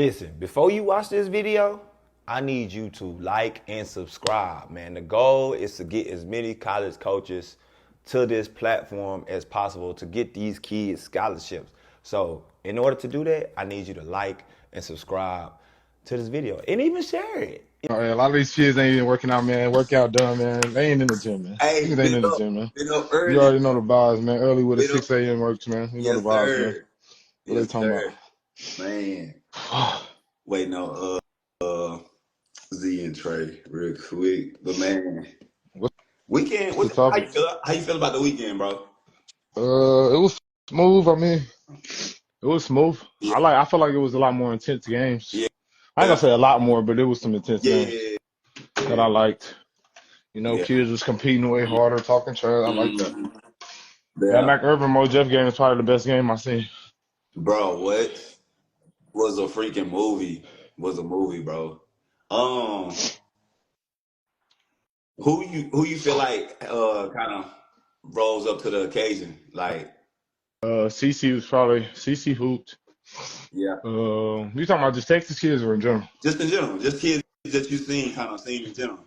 Listen, before you watch this video, I need you to like and subscribe, man. The goal is to get as many college coaches to this platform as possible to get these kids scholarships. So in order to do that, I need you to like and subscribe to this video and even share it. A lot of these kids ain't even working out, man. Workout done, man. They ain't in the gym, man. Hey, Niggas ain't in the gym, man. been up You early. already know the vibes, man. Early with a Been up, 6 a.m. works, man. You know the yes, vibes, man. sir. What they Yes, talking sir. Man. about? Waiting on Z and Trey real quick. But man, What's weekend, the topic? how you feel about the weekend, bro? It was smooth. I mean, it was smooth. Yeah. I feel like it was a lot more intense games. Yeah. I ain't gonna say a lot more, but it was some intense games Yeah. that I liked. You know, Yeah. kids was competing way harder, talking trash. I like that. That Yeah. Mac Urban Mo Jeff game is probably the best game I seen. Bro, what was a freaking movie? Was a movie, bro. Um, who you feel like kind of rose up to the occasion? Like, CC was probably CC hooped. yeah. You talking about just Texas kids or in general? Just in general, just kids that you seen in general.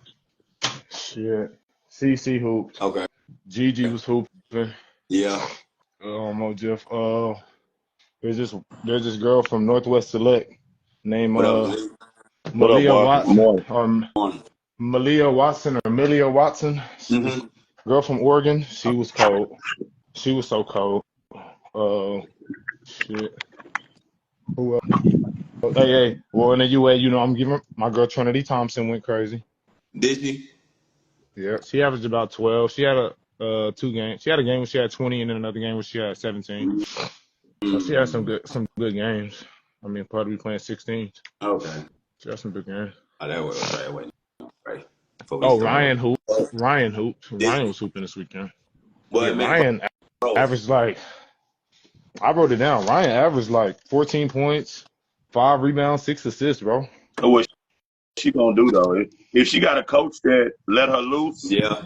Shit. CC hooped. Okay. Gigi was hooping. Yeah. Mo Jeff. There's this girl from Northwest Select named What up, Z? What up, Malia boy? Good Watson morning. or Morning. Malia Watson or Amelia Watson. Mm-hmm. Girl from Oregon. She was cold. She was so cold. Uh, shit. Who else? Hey. Well, in the UA, I'm giving my girl Trinity Thompson went crazy. Did she? Yeah, she averaged about 12. She had two games. She had a game where she had 20, and then another game where she had 17. So she had some good games. I mean, part of me playing 16. Okay. She had some good games. Oh, that was right. Right. Before we Oh, start. Ryan hooped. Ryan hooped. Did Ryan she? was hooping this weekend. Yeah, Well, man, Ryan bro. averaged like I wrote it down. Ryan averaged like 14 points, 5 rebounds, 6 assists, bro. So what she gonna do though? If she got a coach that let her loose, Yeah.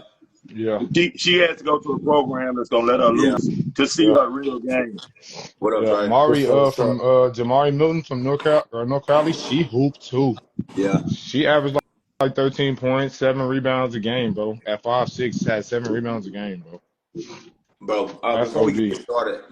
Yeah, she has to go to a program that's gonna let her Yeah. loose to see yeah, her real game. What up, yeah. Trey? Mari What's up? What's from up? Jamari Milton from North Cali, she hooped too. Yeah. She averaged like 13 points, 7 rebounds a game, bro. At 5'6", had 7 rebounds a game, bro. Bro, That's OD.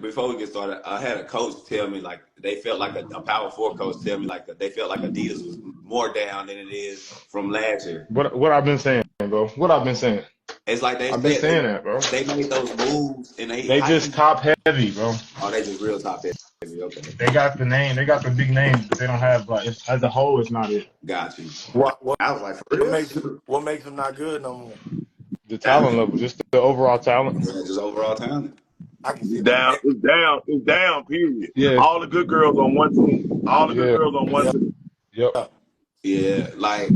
before we get started, I had a coach tell me like they felt like a Power Four coach tell me like they felt like Adidas was more down than it is from last year. What I've been saying, bro. What I've been saying. It's like I've been saying that, bro. they made those moves and They just top heavy, bro. they just real top heavy. Okay, They got the name, they got the big names, but they don't have like as a whole. It's not it. got you. What what I was like, for what real? makes what makes them not good no more? The talent Talent, level, just the overall talent. yeah, just overall talent. I can see that. Down, it's down, it's down. Period. Yeah, All the good girls on one team. All the good yeah, girls on one Yeah, team. yep. Yeah, like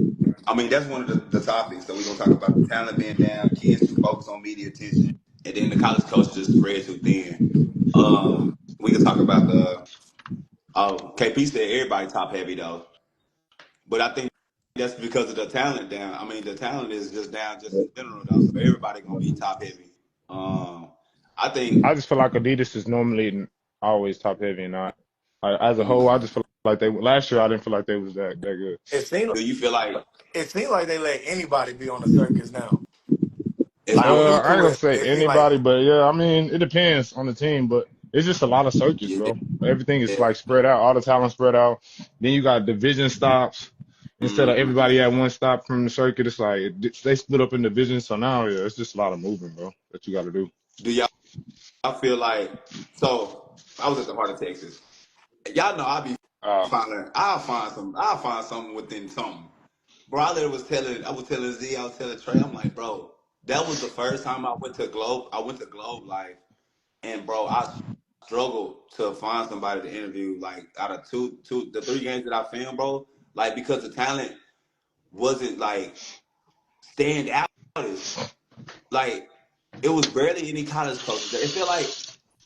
I mean that's one of the topics. So we're gonna talk about the talent being down, kids too focused on media attention, and then the college coach just spread too thin. We can talk about the KP said everybody top heavy though, but I think that's because of the talent down. I mean the talent is just down just in general though, so everybody gonna be top heavy. I think I just feel like Adidas is normally always top heavy and not. Like, as a whole, I just feel like they last year. I didn't feel like they was that good. it seems do you feel like like they let anybody be on the circus now. it's Like I'm more used I ain't to gonna it. say It seems like anybody, but yeah, I mean it depends on the team. But it's just a lot of circuits, yeah, bro. Everything is yeah. like spread out. All the talent spread out. Then you got division stops instead of Mhm. everybody at one stop from the circuit. It's like they split up in divisions. So now, yeah, it's just a lot of moving, bro. That you got to do. Do y'all feel like so? I was at the heart of Texas. Y'all know Uh, I'll find something within something. Bro, I was telling Z, I was telling Trey, I'm like, bro, that was the first time I went to Globe Life, and bro, I struggled to find somebody to interview. Like out of the 3 games that I filmed, bro, like because the talent wasn't like stand out. Like it was barely any college coaches. It felt like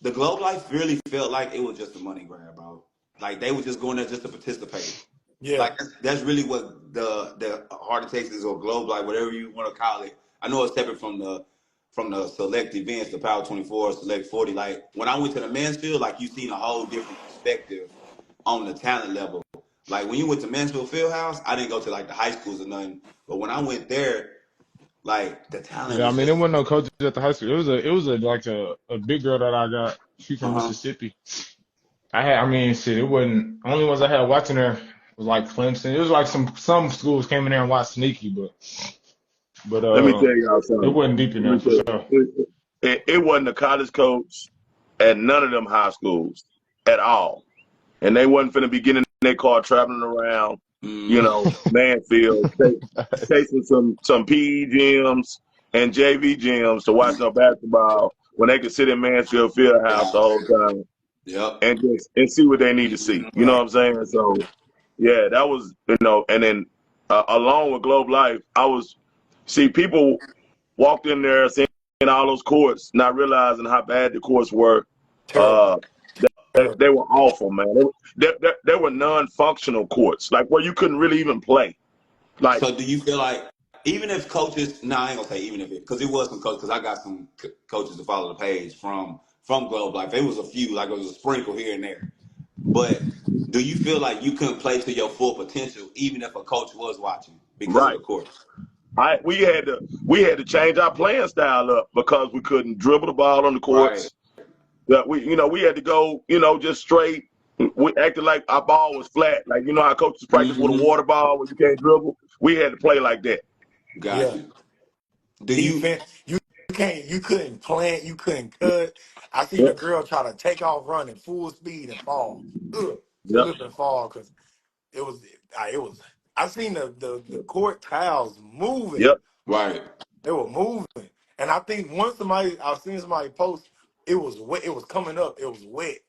the Globe Life really felt like it was just a money grab, bro. Like they were just going there just to participate. yeah, Like that's really what the Heart of Texas or Globe Life, whatever you want to call it. I know it's separate from the select events, the Power 24, Select 40. Like when I went to the men's field, like you seen a whole different perspective on the talent level. Like when you went to Mansfield Fieldhouse, I didn't go to like the high schools or nothing. But when I went there, like the talent Yeah, I was mean, there just wasn't no coaches at the high school. It was a like a big girl that I got. She from uh-huh. Mississippi. I mean, shit, it wasn't only ones I had watching her was like Clemson. It was like some schools came in there and watched sneaky, but Let me tell y'all it something. wasn't deep in Let there me for tell you, sure. it wasn't a college coach at none of them high schools at all. And they wasn't finna be getting in their car traveling around, Mm, Manfield, chasing some PE gyms and JV gyms to watch no basketball when they could sit in Mansfield Fieldhouse the yeah. whole time Yep. and see what they need to see. You know Right. what I'm saying? So yeah, that was and then along with Globe Life, people walked in there seeing all those courts, not realizing how bad the courts were. Uh, Terrible. they Terrible. were awful, man. They were non-functional courts, like where you couldn't really even play. Like, So do you feel like even if coaches? No, I ain't gonna say even if it because it was some coaches because I got some coaches to follow the page from Globe Life. It was a few, like it was a sprinkle here and there. But do you feel like you couldn't play to your full potential even if a coach was watching because of right? the course? We had to change our playing style up because we couldn't dribble the ball on the Right. courts. That we had to go, just straight. We acted like our ball was flat. Like how coaches practice with a Mm-hmm. water ball where you can't dribble. We had to play like that. Got Yeah. you. Do you? Defense. You couldn't plant. You couldn't cut. I seen a Yep. girl try to take off running full speed and fall. Ugh, Yep. slip and fall because it was. It was. I seen the court tiles moving. Yep. Right. They were moving, and I think once I've seen somebody post, it was wet. It was coming up. It was wet.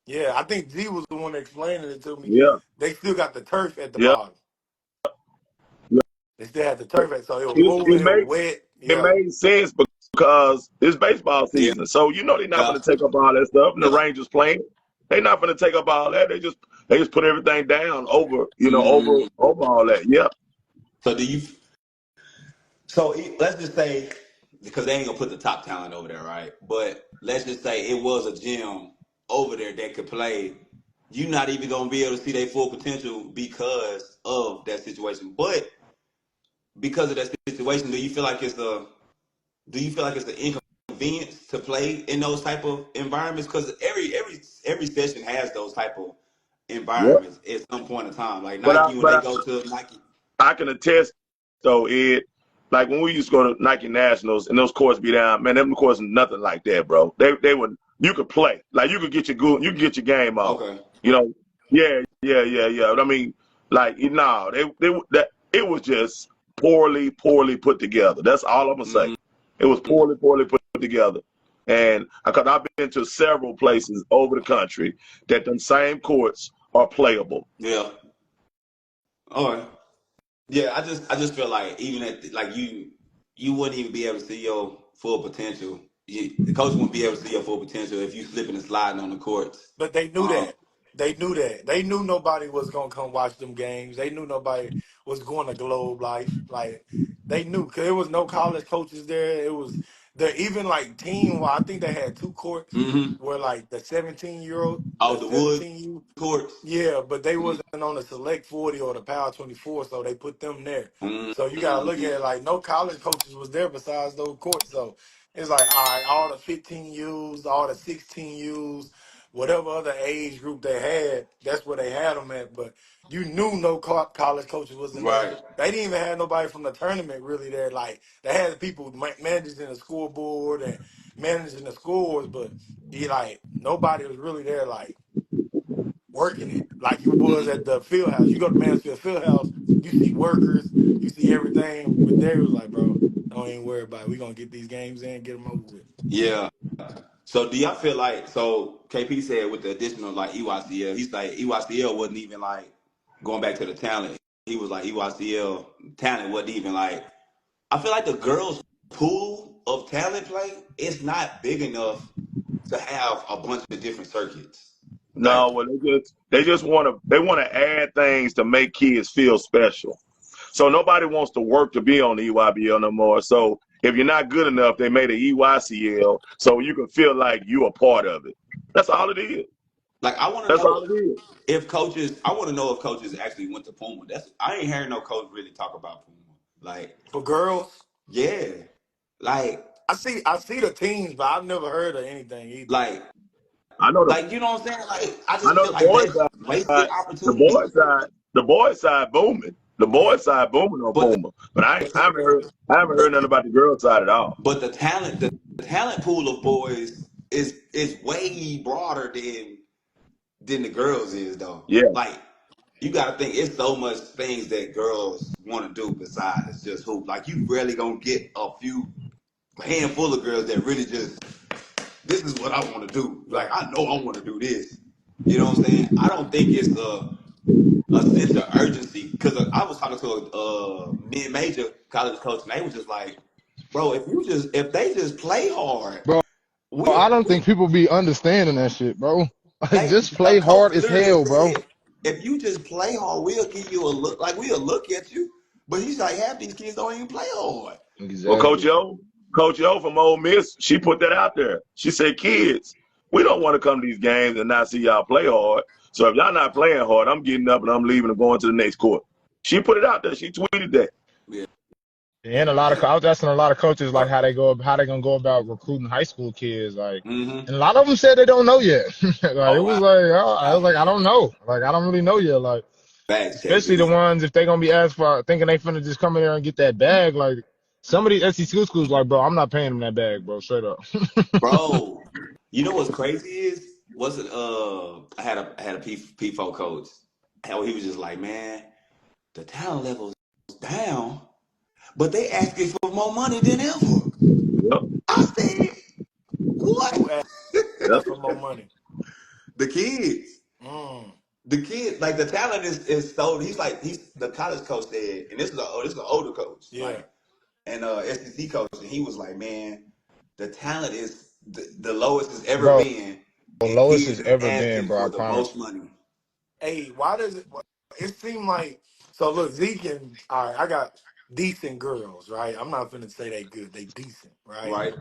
Yeah, I think G was the one explaining it to me. Yeah. They still got the turf at the Yeah. bottom. They still had the turf at, so it was moving. It It was made wet. it Yeah, made sense because it's baseball Yeah. season. So they're not going to take up all that stuff. And the Yeah. Rangers playing, they're not going to take up all that. They just put everything down over Mm-hmm. over all that. Yeah. So do you? So let's just say, because they ain't gonna put the top talent over there, right? But let's just say it was a gym over there that could play. You're not even gonna be able to see their full potential because of that situation. But because of that situation, do you feel like it's an inconvenience to play in those type of environments? Because every session has those type of Yeah. environments at some point in time. Like But I Nike, when but they I, go to Nike. I can attest though, Ed. Like when we used to go to Nike Nationals and those courts be down, man, them courts nothing like that, bro. They would you could play. Like you could get your game on. Okay. You know, yeah. But I mean, like no, it was just poorly put together. That's all I'm gonna say. Mm-hmm. It was poorly put together. And because I've been to several places over the country that them same courts are playable. Yeah. All right. Yeah, I just feel like even at like you wouldn't even be able to see your full potential. The coach wouldn't be able to see your full potential if you slipping and sliding on the courts. but they knew Um, that. They knew that. They knew nobody was gonna come watch them games. They knew nobody was going to Globe Life. Like they knew because there was no college coaches there. It was the even like team. Well, I think they had two courts hmm where like the 17-year-old, Oh, the the wood 17 courts. Yeah, but they wasn't on the Select 40 or the Power 24, so they put them there. Mm-hmm. So you gotta look at it like no college coaches was there besides those courts. So it's like all right, all the 15 U's, all the 16 U's, whatever other age group they had, that's where they had them at. But you knew no college coaches was in there. Right. They didn't even have nobody from the tournament really there. Like they had people managing the scoreboard and managing the scores, but he like nobody was really there. Like working it like you was Mm-hmm. at the field house. You go to Mansfield Field House, you see workers, you see everything. But there was like, bro, don't even worry about it. We gonna get these games in, get them over with. Yeah. So do y'all feel like so KP said with the additional like EYCL, he's like EYCL wasn't even like going back to the talent. He was like EYCL talent wasn't even like I feel like the girls' pool of talent play is not big enough to have a bunch of different circuits. Like, No, well, they just want to add things to make kids feel special. So nobody wants to work to be on the EYBL no more. So if you're not good enough, they made an EYCL so you can feel like you're a part of it. That's all it is. Like I want to That's all know it is. if coaches. I want to know if coaches actually went to Puma. I ain't hearing no coach really talk about Puma. Like For girls, yeah, like I see the teams, but I've never heard of anything either. like I know the like you know what I'm saying. Like I I just know feel the like boys that's side, wasted opportunity. the boys side booming. The Yeah. boys side booming on But Puma. But the, I haven't heard nothing about the girl side at all. but the talent pool of boys is way broader than the girls is though. Yeah. Like you got to think it's so much things that girls want to do besides just hoop. Like you rarely gonna get a handful of girls that really just this is what I want to do. Like Right. I know I want to do this. You know what I'm saying? I don't think it's a sense of urgency because I was talking to a mid-major college coach and they was just like, bro, if they just play hard, Bro, I don't think people be understanding that shit, bro. Like, just a play coach hard as literally hell, bro. said, if you just play hard, we'll give you a look. Like we'll look at you, but he's like, half these kids don't even play hard. Well, Exactly. Coach Yo from Ole Miss, she put that out there. She said, kids, we don't want to come to these games and not see y'all play hard. So if y'all not playing hard, I'm getting up and I'm leaving and going to the next court. She put it out there. She tweeted that. Yeah, And I was asking a lot of coaches like how they gonna go about recruiting high school kids, like, mm-hmm. and a lot of them said they don't know yet. Like it Oh was wow, like I was like I don't know, like I don't really know yet, like facts, especially the KB, ones if they gonna be asked for thinking they finna just come in there and get that bag, like some of these SEC schools like bro, I'm not paying them that bag, bro, straight up. bro. You know what's crazy is wasn't I had a P4 coach. How he was just like, man, the talent level's down, but they asking for more money than ever. Yep. I said, what? Who asked Yep. for more money? The kids. Mm. The kid, like the talent is so he's the college coach said, and this is an older coach, Yeah. like and SEC coach, and he was like, man, the talent is the lowest it's ever Bro, been, and lowest kids it's is ever been, asking bro, I for the promise most you. money, Hey, why does it seem like so look, Zeke and all right, I got decent girls, right? I'm not finna say they good, they decent, right? right?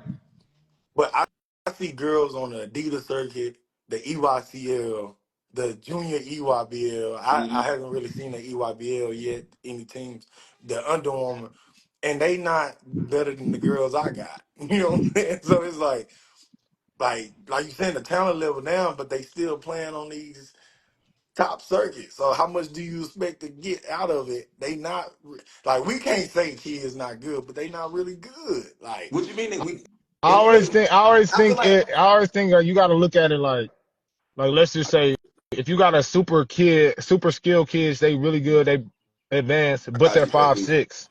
But I see girls on the Adidas circuit, the EYCL, the junior EYBL. I Mm-hmm. haven't really seen the EYBL yet, any teams, the Under Armour, and they not better than the girls I got. You know what I'm saying? So it's like you saying the talent level down, but they still playing on these top circuits. So how much do you expect to get out of it? They not like we can't say kids not good, but they not really good. Like What you mean that we? I And always then think, I always I feel think like it, I always think you got to look at it like let's just say if you got a super skilled kids, they really good, they advanced, I but got they're you, five KB. six.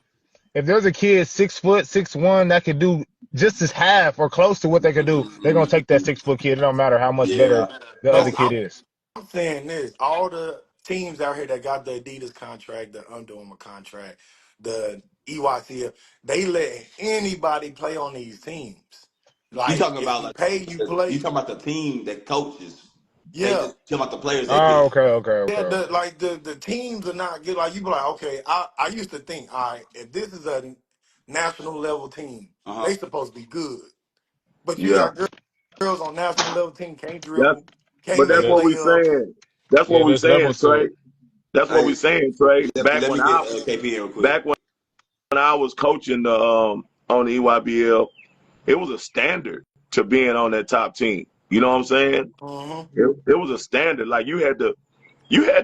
If there's a kid 6 foot, 6'1" that could do just as half or close to what they could do, they're gonna take that 6 foot kid. It don't matter how much better Yeah, the other no, kid is. I'm saying this: all the teams out here that got the Adidas contract, the Under Armour contract, the EYCL, they let anybody play on these teams. you Like talking if about you like pay, you you play. talking about the team that coaches. They Yeah, just talking about the players they Oh, pick. yeah. okay. The teams are not good. Like you be like, okay, I used to think, all right, if this is a national level team, Uh huh. they supposed to be good. But you Yeah. got girls on national level team can't That's dribble, can't but Yeah, make that's what we layups. saying. That's what we there's saying, levels to Trey. it. That's what we Hey, saying, Trey. let me get KP in real quick. Back when I was coaching on the EYBL, it was a standard to being on that top team. You know what I'm saying? Hmm. It was a standard. Like you had to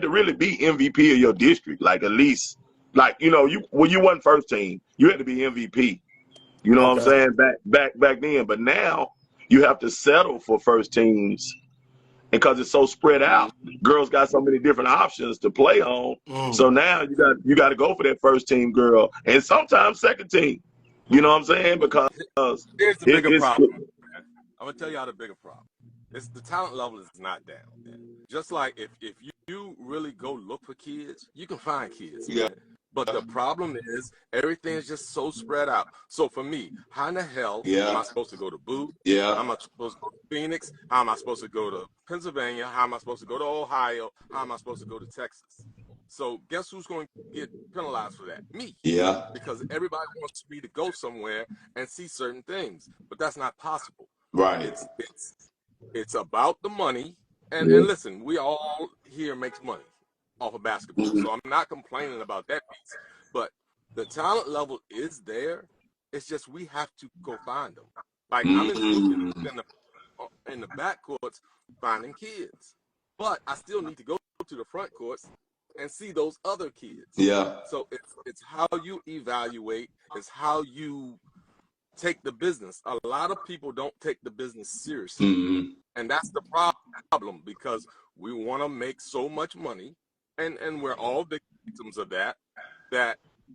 really be MVP of your district. Like at least like you when you won first team, you had to be MVP. You know what I'm Okay. saying? Back then. But now you have to settle for first teams because it's so spread Mhm. out. Girls got so many different options to play on. Mm. So now you got to go for that first team girl and sometimes second team. You know what I'm saying? Because Here's the bigger it's problem, man. I'm gonna tell y'all the bigger problem. It's the talent level is not down, man. Just like if you really go look for kids, you can find kids, Yeah, man. But the problem is everything is just so spread out. So for me, how in the hell am yeah, I supposed to go to Booth? How yeah. am I supposed to go to Phoenix? How am I supposed to go to Pennsylvania? How am I supposed to go to Ohio? How am I supposed to go to Texas? So guess who's going to get penalized for that? Me. Yeah, Because everybody wants me to go somewhere and see certain things, but that's not possible. right. It's it's about the money And listen, we all here makes money off of basketball, so I'm not complaining about that piece. But the talent level is there. It's just we have to go find them. Like I'm in the back courts finding kids, but I still need to go to the front courts and see those other kids. Yeah. So it's how you evaluate. It's how you take the business. A lot of people don't take the business seriously, and that's the problem, because we want to make so much money, and we're all victims of that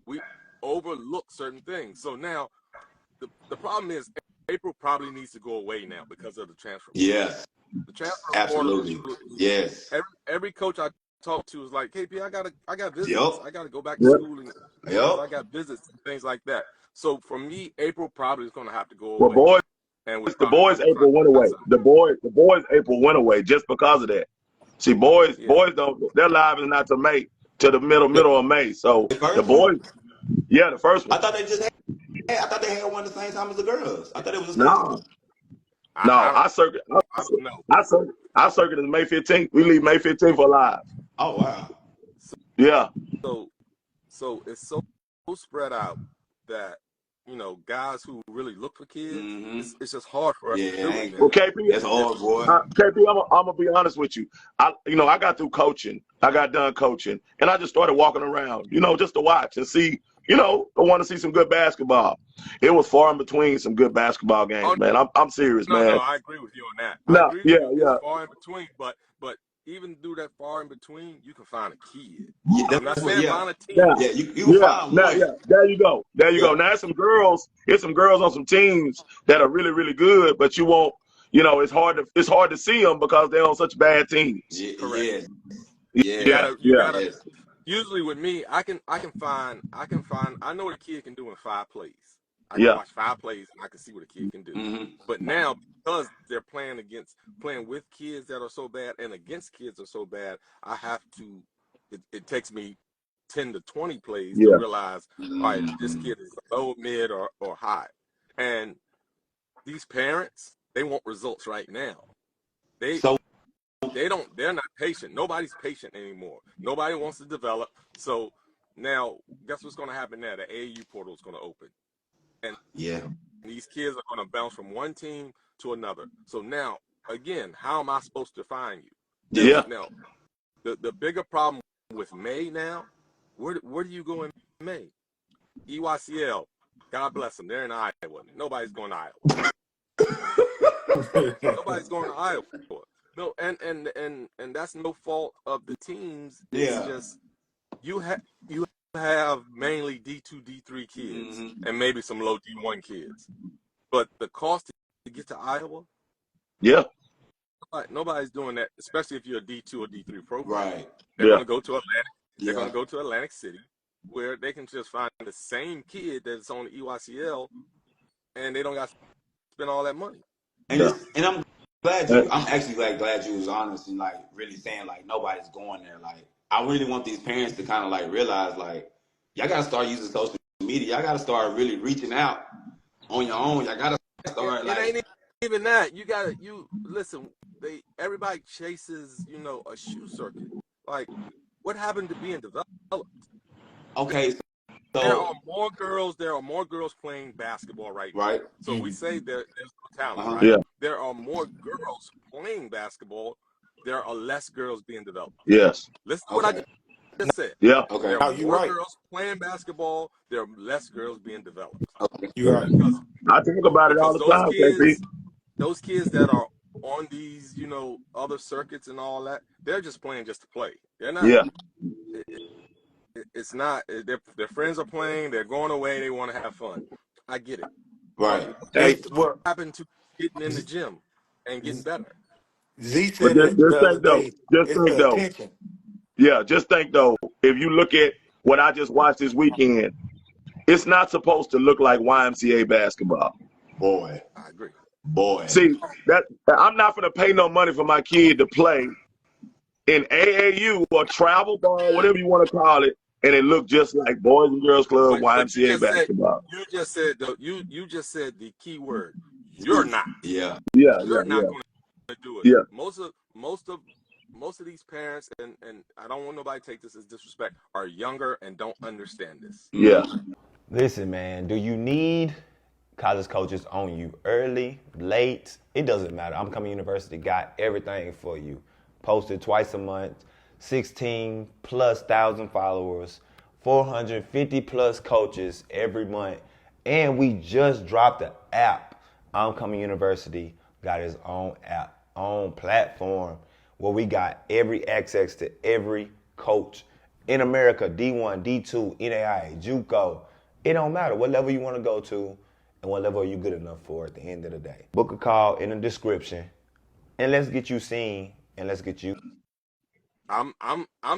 we overlook certain things. So now the problem is April probably needs to go away now because of the transfer portal. Yes. The transfer Absolutely. portal. Yes. Every coach I talk to is like, KP, I got visits. Yep. I got to go back to school, and Yep. I got visits and things like that. So for me, April probably is going to have to go Well, away. boys, And the boys April went away. The boys April went away just because of that. See, boys don't, their lives is not to May, to the middle of May. So the boys, the first one. I thought they just had. I thought they had one at the same time as the girls. I thought it was the same. No, I circuit is May 15th. We leave May 15th for live. Oh wow. Yeah. So it's so spread out that, you know, guys who really look for kids, it's just hard for us to do it. Well, KP, that's hard, boy. KP, I'm gonna be honest with you. I got through coaching. I got done coaching, and I just started walking around, just to watch and see. I want to see some good basketball. It was far in between some good basketball games, man. I'm serious, man. No, I agree with you on that. No, I agree with you. It's far in between, but even through that far in between, you can find a kid. I'm not saying find a team. You can find one. There you go. Now there's some girls on some teams that are really, really good, but you won't. It's hard to see them because they're on such bad teams. Correct. Yeah. You gotta. Usually with me, I can find. I know what a kid can do in 5 plays. I can watch 5 plays and I can see what a kid can do. But now, because they're playing with kids that are so bad and against kids are so bad, I have to. It takes me 10 to 20 plays to realize, all right, this kid is low, mid, or high. And these parents, they want results right now. They're not patient. Nobody's patient anymore. Nobody wants to develop. So now, guess what's going to happen now? The AAU portal is going to open. And these kids are going to bounce from one team to another. So now, again, how am I supposed to find you? Yeah. Now, the bigger problem with May now, where do you go in May? EYCL, God bless them. They're in Iowa. Nobody's going to Iowa. Nobody's going to Iowa. No, and that's no fault of the teams. It's just you have mainly D2, D3 kids and maybe some low D1 kids. But the cost to get to Iowa, nobody's doing that, especially if you're a D2 or D3 program. Right. They're going to go to Atlantic. They're going to go to Atlantic City, where they can just find the same kid that's on the EYCL, and they don't got to spend all that money. And I'm actually glad you was honest and like really saying like nobody's going there. Like I really want these parents to kind of like realize like y'all gotta start using social media. Y'all gotta start really reaching out on your own. Y'all gotta start it ain't even that. You listen, everybody chases, a shoe circuit. Like what happened to being developed? Okay. So there are more girls playing basketball right now. Right. So we say there's no talent, right? Yeah. There are more girls playing basketball. There are less girls being developed. Yes. Listen to what I just said. Yeah. Okay. There are more girls playing basketball. There are less girls being developed. Okay. You're right. I think about it all the time, KP. Those kids that are on these, other circuits and all that, they're just playing just to play. They're not. Yeah. It's not. Their friends are playing. They're going away. They want to have fun. I get it. Right. What happened to getting in the gym and getting better? Z said Just think though. Attention. Yeah, just think though. If you look at what I just watched this weekend, it's not supposed to look like YMCA basketball. Boy. I agree. Boy. See, that I'm not gonna pay no money for my kid to play in AAU or travel ball, whatever you want to call it, and it looked just like Boys and Girls Club, YMCA basketball. You just said you just said the key word. You're not. Yeah. You're not going to do it. Yeah. Most of most of these parents, and I don't want nobody to take this as disrespect, are younger and don't understand this. Yeah. Listen, man, do you need college coaches on you early, late? It doesn't matter. I'm Coming University got everything for you. Posted twice a month, 16 plus thousand followers, 450 plus coaches every month. And we just dropped the app. I'm Coming University got its own app, own platform where we got every access to every coach in America, D1, D2, NAIA, JUCO. It don't matter what level you want to go to and what level are you good enough for at the end of the day. Book a call in the description and let's get you seen and let's get you. I'm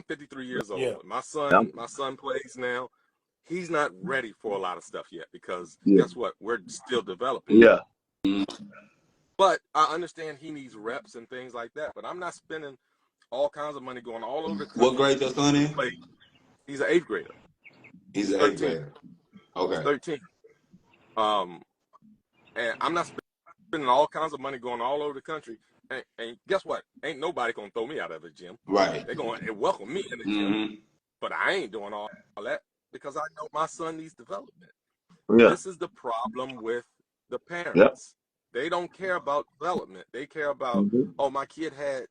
53 years old. Yeah. My son plays now. He's not ready for a lot of stuff yet because guess what? We're still developing. Yeah. But I understand he needs reps and things like that. But I'm not spending all kinds of money going all over the country. What grade your son in? He's an 8th grader. He's an 8th grader. Okay. He's 13. And I'm not spending all kinds of money going all over the country. And guess what? Ain't nobody gonna throw me out of the gym. Right. They're gonna welcome me in the gym. But I ain't doing all that because I know my son needs development. Yeah. This is the problem with the parents. Yep. They don't care about development. They care about, oh, my kid had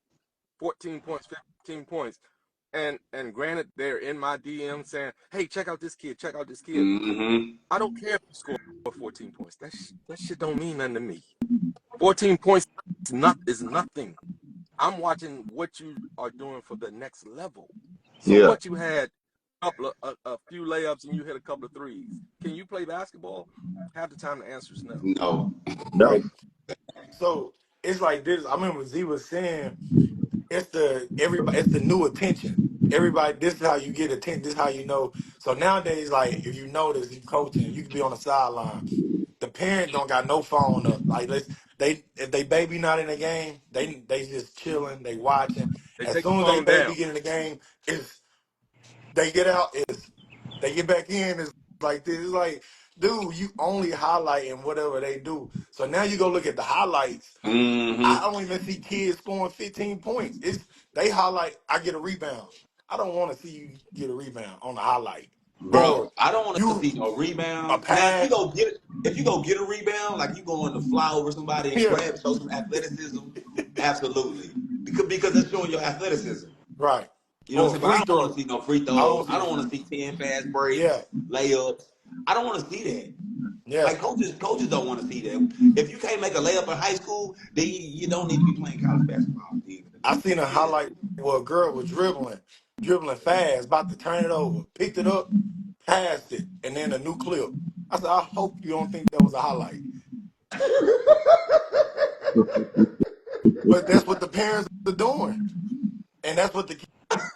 14 points, 15 points. And granted, they're in my DM saying, hey, check out this kid, check out this kid. I don't care if you score 14 points. That shit don't mean nothing to me. 14 points is nothing. I'm watching what you are doing for the next level. So what you had a few layups and you hit a couple of threes. Can you play basketball? Half the time the answer is no. No. Right. So it's like this. I remember Z was saying it's the new attention. Everybody, this is how you get attention. This is how you know. So nowadays, like if you notice, you coaching, you can be on the sideline. The parent don't got no phone up. Like if they baby not in the game, they just chilling, they watching. They As take soon the as they phone baby down. get in the game, they get out, they get back in, it's like this. It's like, dude, you only highlighting whatever they do. So now you go look at the highlights. I don't even see kids scoring 15 points. They highlight, I get a rebound. I don't want to see you get a rebound on the highlight. Bro, I don't want to You see no a rebound. Now, pass. if you go get a rebound, like you going to fly over somebody and Yeah. show some athleticism, absolutely. Because that's showing your athleticism. Right. You know what I'm saying? But I Free don't want throw. to see no free I throws. don't I don't want to see 10 fast breaks, Yeah. layups. I don't want to see that. Yeah. Like coaches don't want to see that. If you can't make a layup in high school, then you don't need to be playing college basketball. I seen a highlight where a girl was dribbling fast, about to turn it over, picked it up, passed it, and then a new clip. I said, I hope you don't think that was a highlight. But that's what the parents are doing. And that's what the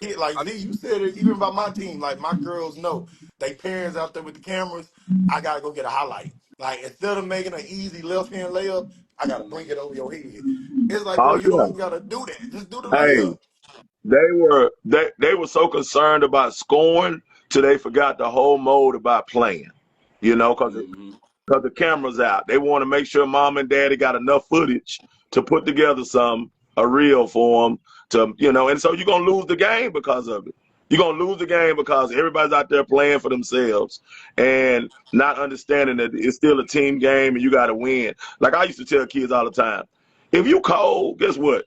kid, like Z, you said it even about my team. Like my girls know, they parents out there with the cameras, I gotta go get a highlight. Like instead of making an easy left hand layup, I gotta bring it over your head. It's like, bro, Oh you don't yeah. even gotta do that. Just do the Hey, layup. they were so concerned about scoring till they forgot the whole mode about playing. You know, because the camera's out. They want to make sure mom and daddy got enough footage to put together a reel for them and so you're going to lose the game because of it. You're going to lose the game because everybody's out there playing for themselves and not understanding that it's still a team game and you got to win. Like I used to tell kids all the time, if you cold, guess what?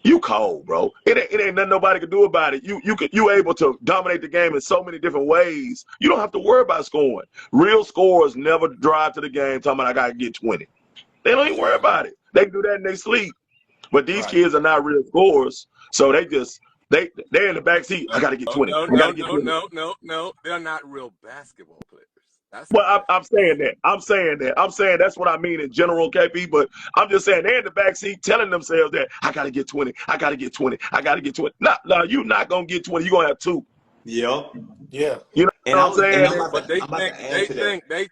You cold, bro. It ain't nothing nobody can do about it. You able to dominate the game in so many different ways. You don't have to worry about scoring. Real scorers never drive to the game talking about I gotta get 20. They don't even worry about it. They do that in their sleep. But these kids are not real scorers, so they're in the back seat. I gotta get 20. I gotta get 20. No. They're not real basketball players. Well, I'm saying that. I'm saying that's what I mean in general, KP. But I'm just saying they're in the backseat telling themselves that I gotta get 20. I gotta get 20. I gotta get 20. No, you're not gonna get 20. You're gonna have 2. Yep. Yeah. You know what I'm saying? But they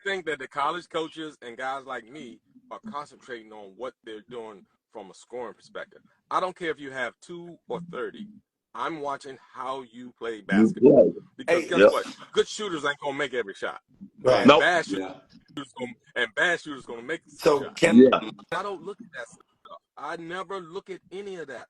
think that the college coaches and guys like me are concentrating on what they're doing from a scoring perspective. I don't care if you have 2 or 30. I'm watching how you play basketball. Because guess what? Good shooters ain't gonna make every shot. Right. And bad shooters gonna make some So shots. can I don't look at that stuff. I never look at any of that.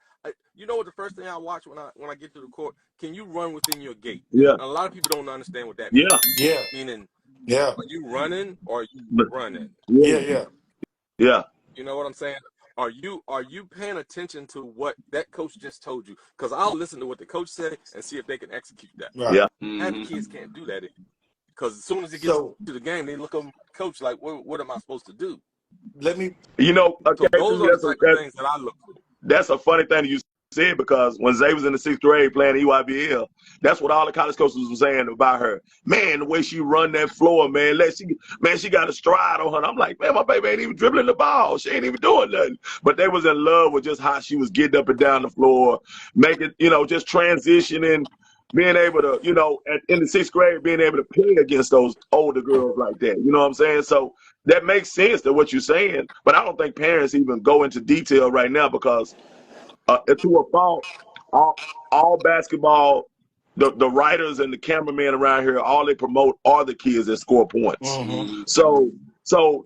You know what? The first thing I watch when I get to the court, can you run within your gait? Yeah, And a lot of people don't understand what that means. yeah, Yeah. Meaning, Yeah. are you running or are you but running? Yeah. yeah, Yeah. yeah, You know what I'm saying? Are you paying attention to what that coach just told you? Because I'll listen to what the coach said and see if they can execute that. Right. yeah. Half the kids can't do that because as soon as it gets So to the game, they look at the coach like, what am I supposed to do? let me. You know, So those KP, are the type of things that I look for. that's a funny thing you said because when Zay was in the 6th grade playing EYBL, that's what all the college coaches were saying about her. Man, the way she run that floor, man, she got a stride on her. I'm like, man, my baby ain't even dribbling the ball. She ain't even doing nothing. But they was in love with just how she was getting up and down the floor, making, just transitioning, being able to, in the 6th grade, being able to play against those older girls like that. You know what I'm saying? So that makes sense to what you're saying. But I don't think parents even go into detail right now because to a fault, all basketball, the writers and the cameramen around here, all they promote are the kids that score points. Mm-hmm. So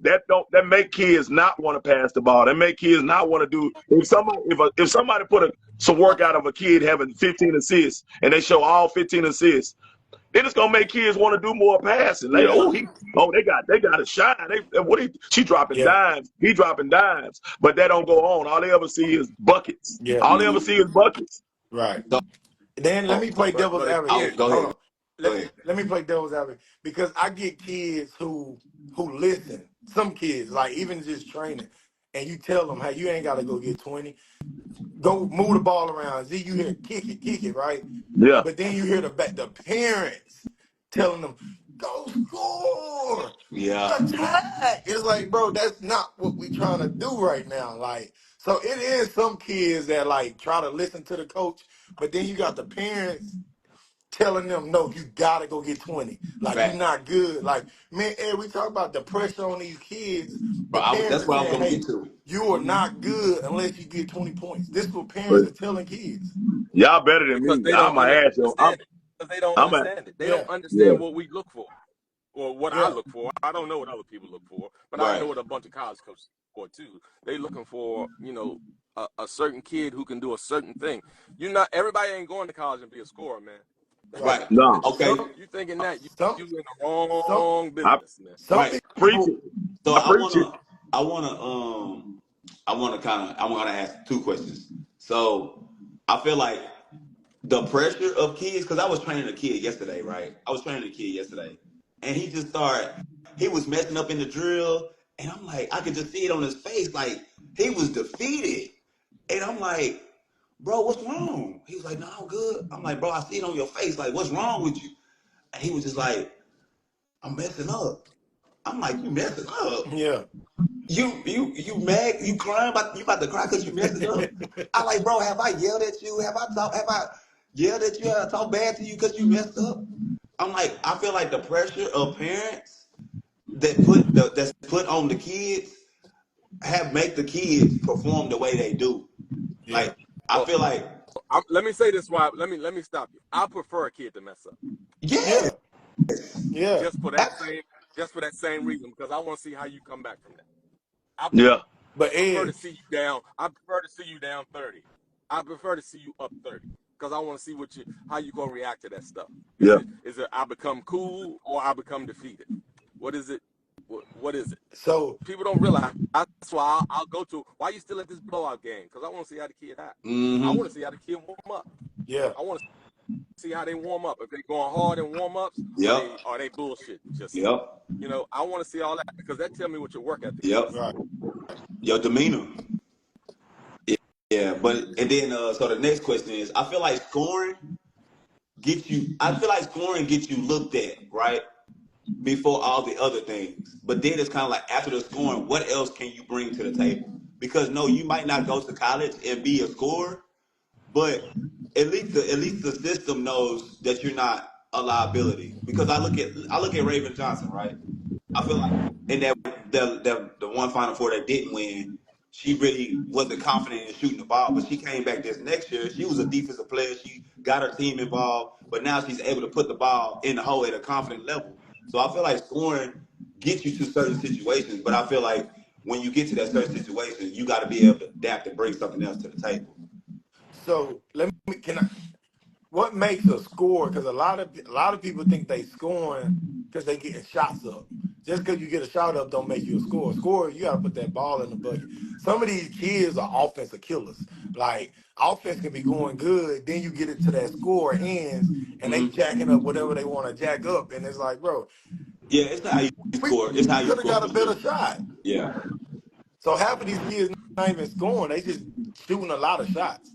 that make kids not want to pass the ball. That make kids not want to do. If somebody put some work out of a kid having 15 assists and they show all 15 assists, then it's gonna make kids want to do more passing. Like, Yeah. they got to shine. She dropping Yeah. dimes, he dropping dimes, but that don't go on. All they ever see is buckets. Yeah. All they ever see is buckets. Right. So, Then let me play devil's But advocate. again, go Hold ahead. on. Go Let, ahead. let me play devil's advocate because I get kids who listen. Some kids, like even just training, and you tell them, hey, you ain't got to go get 20. Go move the ball around. Z, you hear kick it, right? Yeah, But then you hear the parents telling them, go score, Yeah. attack. It's like, bro, that's not what we trying to do right now. Like, so it is some kids that like try to listen to the coach, but then you got the parents telling them, no, you gotta go get 20. Like you Fact. not good. Like, man, Ed, we talk about the pressure on these kids. The But parents that's are what I was saying, gonna hey, get to. you are not good unless you get 20 points. This is what but parents are telling kids. y'all better than because me. they I'm don't gonna ask you. understand it. Because they don't I'm at. understand it. They Yeah, don't understand Yeah, what we look for or what I yeah, look for. I don't know what other people look for, but I know Right. what a bunch of college coaches look for too. They looking for, a certain kid who can do a certain thing. Everybody ain't going to college and be a scorer, man. right. Right. no, Some, Okay. You thinking that some, you in the some, wrong I business, man. some Right. preach people, it. So I preach it. I wanna ask two questions. So I feel like the pressure of kids, because I was training a kid yesterday, right? I was training a kid yesterday, and he was messing up in the drill, and I'm like, I could just see it on his face, like he was defeated, and I'm like, bro, what's wrong? He was like, no, I'm good. I'm like, bro, I see it on your face, like, what's wrong with you? And he was just like, I'm messing up. I'm like, you messing up? yeah. You mad? You crying? You about to cry because you messing up? I like, bro, have I yelled at you? Have I yelled at you? Have I talked bad to you because you messed up? I'm like, I feel like the pressure of parents that's put on the kids have make the kids perform the way they do. Yeah, Like, I Well, feel like, let me say this. Why? Let me stop you. I prefer a kid to mess up yes, yeah, yeah. just for that same reason because I want to see how you come back from that. I Yeah, But prefer to Ed, see you down. I prefer to see you down 30. I prefer to see you up 30 because I want to see how you gonna react to that stuff. Is yeah, it I become cool or I become defeated? What is it? What is it? so People don't realize. That's why I'll go to. Why you still at this blowout game? Because I want to see how the kid act. I mm-hmm, want to see how the kid warm up. yeah, I want to see how they warm up. If they going hard in warm ups, or yep, they bullshitting. Just yep, I want to see all that because that tell me what your work ethic yep. is. right. Your demeanor. Yeah, but and then so the next question is, I feel like scoring gets you looked at, right? Before all the other things. But then it's kind of like after the scoring, what else can you bring to the table? Because no, you might not go to college and be a scorer, but at least the system knows that you're not a liability. Because I look at Raven Johnson, right? I feel like in that the one Final Four that didn't win, she really wasn't confident in shooting the ball. But she came back this next year. She was a defensive player. She got her team involved, but now she's able to put the ball in the hole at a confident level. So I feel like scoring gets you to certain situations, but I feel like when you get to that certain situation, you got to be able to adapt and bring something else to the table. So what makes a score? Because a lot of people think they scoring because they getting shots up. Just because you get a shot up don't make you a scorer. Scorer, you got to put that ball in the bucket. Some of these kids are offensive killers. Like offense can be going good, then you get it to that score ends, and they jacking up whatever they want to jack up, and it's like, bro, Yeah, it's not how you we score. It's how you could have score got a for sure. better shot. Yeah. So half of these kids not even scoring; they just shooting a lot of shots.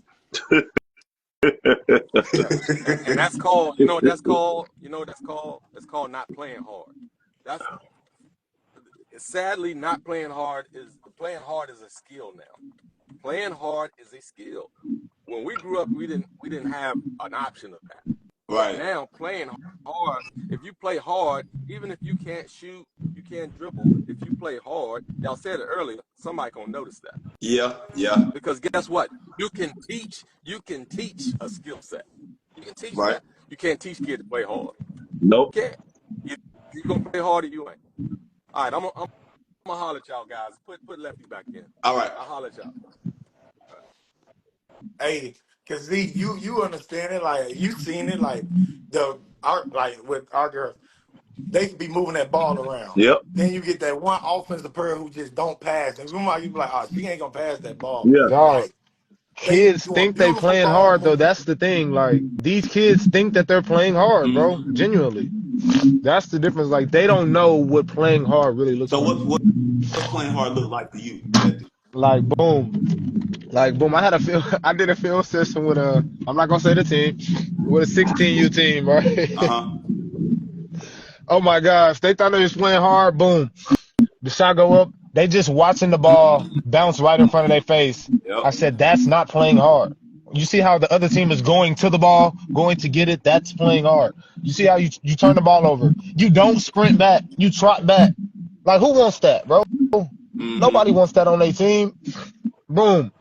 Yeah, and that's called, you know what that's called? You know what that's called? It's called not playing hard. That's sadly not playing hard is a skill now. Playing hard is a skill. When we grew up, we didn't have an option of that. But Right. now playing hard, if you play hard, even if you can't shoot, you can't dribble, if you play hard, y'all said it earlier, somebody gonna notice that. Yeah. Yeah. Because guess what? You can teach a skill set. You can teach Right. that. You can't teach kids to play hard. Nope. You can't. You gonna play hard or you ain't. All right, I'm gonna holler at y'all guys. Put Lefty back in. All right. I'll holler at y'all. Hey, cause see, you understand it, like you seen it, like like with our girls, they can be moving that ball around. Yep. Then you get that one offensive player who just don't pass, and you be like, oh, she ain't gonna pass that ball. Yeah. Dog, Like they kids doing think they beautiful playing ball hard though. movement. That's the thing. Like these kids think that they're playing hard, bro. Mm-hmm. Genuinely. That's the difference. Like they don't know what playing hard really looks So like. what's playing hard look like to you, Lefty? Like boom. I had I did a field session with I'm not gonna say the team, with a 16U team, right? Uh-huh. Oh my gosh, they thought they was playing hard. Boom, the shot go up. They just watching the ball bounce right in front of their face. I Yep. said that's not playing hard. You see how the other team is going to the ball, going to get it? That's playing hard. You see how you turn the ball over. You don't sprint back. You trot back. Like who wants that, bro? Nobody Mm-hmm. wants that on their team. Boom.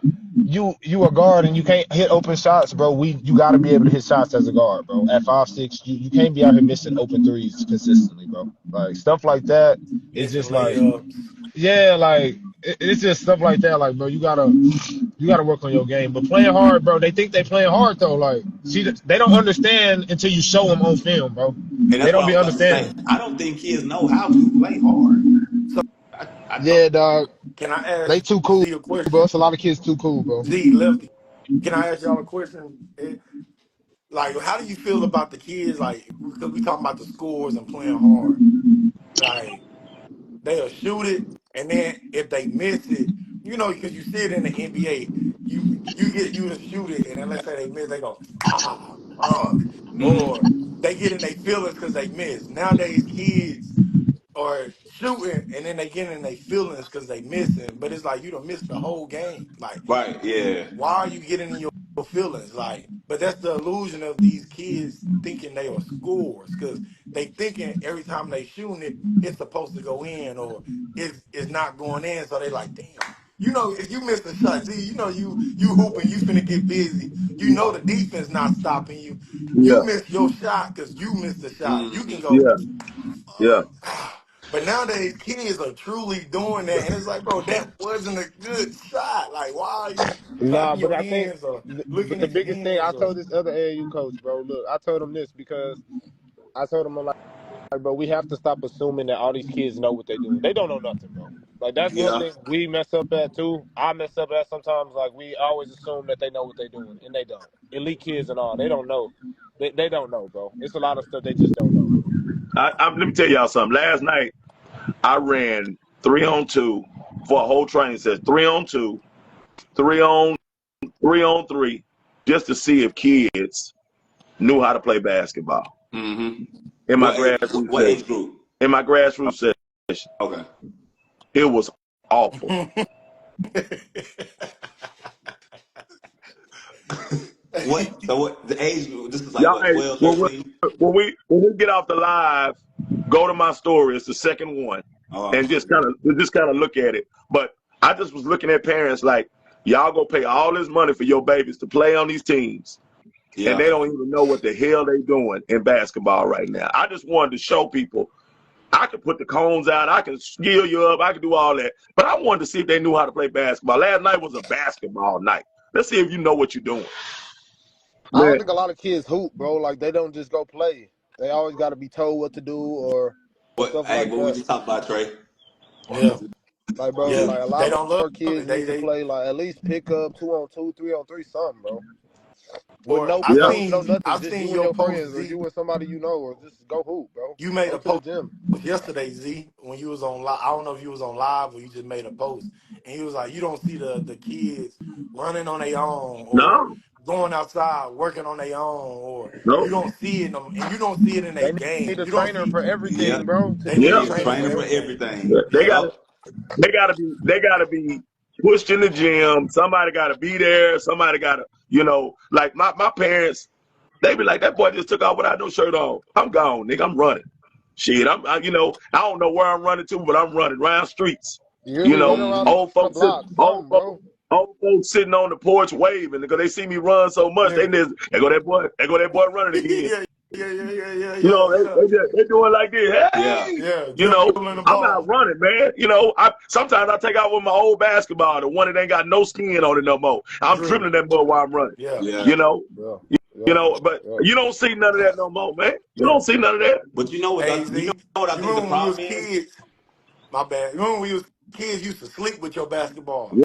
You a guard and you can't hit open shots, bro. You gotta be able to hit shots as a guard, bro. At 5'6", you can't be out here missing open threes consistently, bro. Like stuff like that is Missing just like, layups. yeah, like it's just stuff like that. Like, bro, you gotta work on your game. But playing hard, bro, they think they playing hard though. Like, see, they don't understand until you show them on film, bro. And They that's what don't I be was about to say. understanding. I don't think kids know how to play hard. So I don't. Yeah, dog. can I They ask too cool, Z a bro. question? It's a lot of kids too cool, bro. Z Lefty, can I ask y'all a question? Like, how do you feel about the kids? Like, because we talking about the scores and playing hard. Like, they'll shoot it, and then if they miss it, because you see it in the NBA, you will shoot it, and then let's say they miss, they go fuck, or Mm-hmm. they get in their feelings because they miss. Nowadays, kids are shooting, and then they get in their feelings because they missing, but it's like you don't miss the whole game. Like, Right. Yeah. why are you getting in your feelings? Like, but that's the illusion of these kids thinking they are scores because they thinking every time they shooting it, it's supposed to go in or it's not going in. So they like, damn. If you miss a shot, see, you hooping, you finna get busy. You know the defense not stopping you. Yeah. You miss your shot because you missed the shot. You can Mm-hmm. go, Yeah. Yeah. fuck. But nowadays, kids are truly doing that, and it's like, bro, that wasn't a good shot. Like, why are you Nah, clapping but your I think hands or but looking the at your biggest thing I hands? Or told this other AAU coach, bro, look, I told him this because I told him, I'm like, bro, we have to stop assuming that all these kids know what they're doing. They don't know nothing, bro. Like that's one Yeah. thing we mess up at too. I mess up at sometimes. Like we always assume that they know what they're doing, and they don't. Elite kids and all, they don't know. They don't know, bro. It's a lot of stuff they just don't know. Let me tell y'all something. Last night I ran 3-on-2 for a whole training session. 3-on-2, 3-on-3, just to see if kids knew how to play basketball. Mm-hmm. In my What age? grassroots What age session. group? In my grassroots session, Okay. it was awful. What? So what? The age group? This is like Y'all, what? hey, 12, 13? when we get off the live, go to my story. It's the second one, and just kind of look at it. But I just was looking at parents like, y'all go pay all this money for your babies to play on these teams, and Yeah. they don't even know what the hell they doing in basketball right now. I just wanted to show people. I could put the cones out. I can skill you up. I can do all that. But I wanted to see if they knew how to play basketball. Last night was a basketball night. Let's see if you know what you're doing. I don't Man, think a lot of kids hoop, bro. Like they don't just go play. They always got to be told what to do or stuff like What we that. just talked about, Trey? Yeah, Like, bro, yeah. like a They lot don't love more it. kids need to They play like at least pick up 2-on-2, 3-on-3, something, bro. With or no yeah. coach, no nothing. I've Just seen you and your your post, friends, or Z. you and somebody you know, or just go hoop, bro. You made Go a to the post gym. yesterday, Z, when you was on live. I don't know if you was on live or you just made a post, and you was like, you don't see the kids running on their own or No, going outside working on their own, or no, you don't see it in them, and you don't see it in their They need game. a You don't trainer see. for Yeah, everything, bro. To They do need a yeah. need a trainer anything, for trainer for bro. everything. everything. They got to Yep. they gotta be pushed in the gym. Somebody gotta be there. Somebody gotta, like my parents, they be like, that boy just took off without no shirt on. I'm gone, nigga. I'm running. Shit, I don't know where I'm running to, but I'm running around streets. You hear You me? Run know, around Mm-hmm. old the folks sit, block, something, bro. old folks sitting on the porch waving because they see me run so much. Yeah, They go that boy running again. yeah, You know, yeah. they doing like this. Yeah. Hey, Yeah, you know, dribbling the I'm out ball. running, man. Sometimes I take out with my old basketball, the one that ain't got no skin on it no more. I'm dribbling Dribbling. that boy while I'm running. Yeah, Yeah. You know, Yeah, you yeah, know, but yeah. you don't see none of that no more, man. You yeah. don't see none of that. But Hey, you know Z, what I you think the remember when we was problem is? kids? My bad. You remember when we was kids, you used to sleep with your basketball.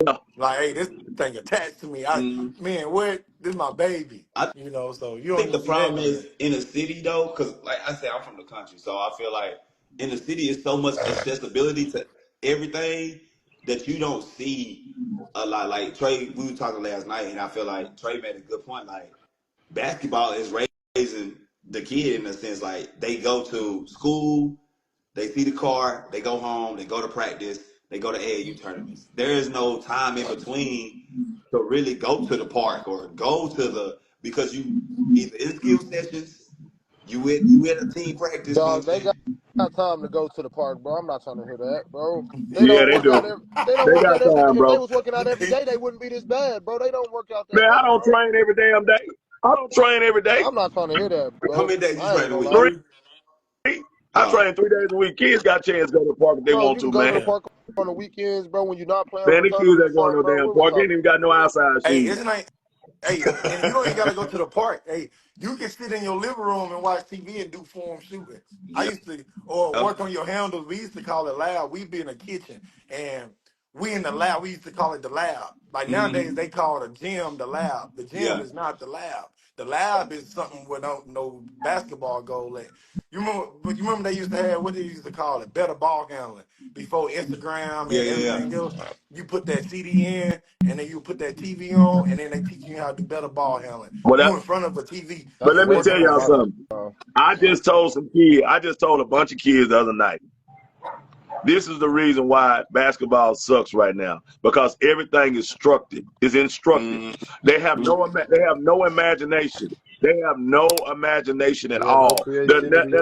Yeah. Like, hey, this thing attached to me. Mm, Man, what? This is my baby. I So you don't think even the see that problem no is more. in the city though, because like I said, I'm from the country, so I feel like in the city is so much accessibility to everything that you don't see a lot. Like Trey, we were talking last night, and I feel like Trey made a good point. Like basketball is raising the kid in a sense. Like they go to school, they see the car, they go home, they go to practice, they go to AAU tournaments. There is no time in between to really go to the park or go to because you either in skill sessions, you at a team practice Dog, they function. got time to go to the park, bro. I'm not trying to hear that, bro. They Yeah, don't they work out. do. They don't They work got out every. time, If they bro. was working out every day, they wouldn't be this bad, bro. They don't work out Man, that I much, don't bro. train every damn day. I don't train every day. I'm not trying to hear that, How bro. many days you I train ain't a gonna week, lie, Three. Trey? I Oh, train 3 days a week. Kids got a chance to go to the park if they bro. want You to, can go to man. the Yeah. park on the weekends, bro. When you're not playing on Man, a the kids tournament or ain't going something, no bro. damn What we park. Ain't talking even about? got no outside Hey, shoes. isn't like, hey, and you don't even gotta go to the park. Hey, you can sit in your living room and watch TV and do form shooting. I yeah. used to, or Yep. work on your handles. We used to call it lab. We'd be in the kitchen and we in the lab. We used to call it the lab. Like nowadays Mm-hmm. they call the gym the lab. The gym Yeah. is not the lab. The lab is something where no basketball goal at. But you remember they used to have what they used to call it, better ball handling before Instagram Yeah. and Yeah. Yeah. everything else. You put that CD in, and then you put that TV on, and then they teach you how to do better ball handling. But You in front of a TV but That's let and me exactly tell working what on y'all my something. something. I just told some kids. I just told a bunch of kids the other night. This is the reason why basketball sucks right now because everything is structured, is instructed. Mm-hmm. They have no imagination. They have no imagination at yeah, no all. creativity.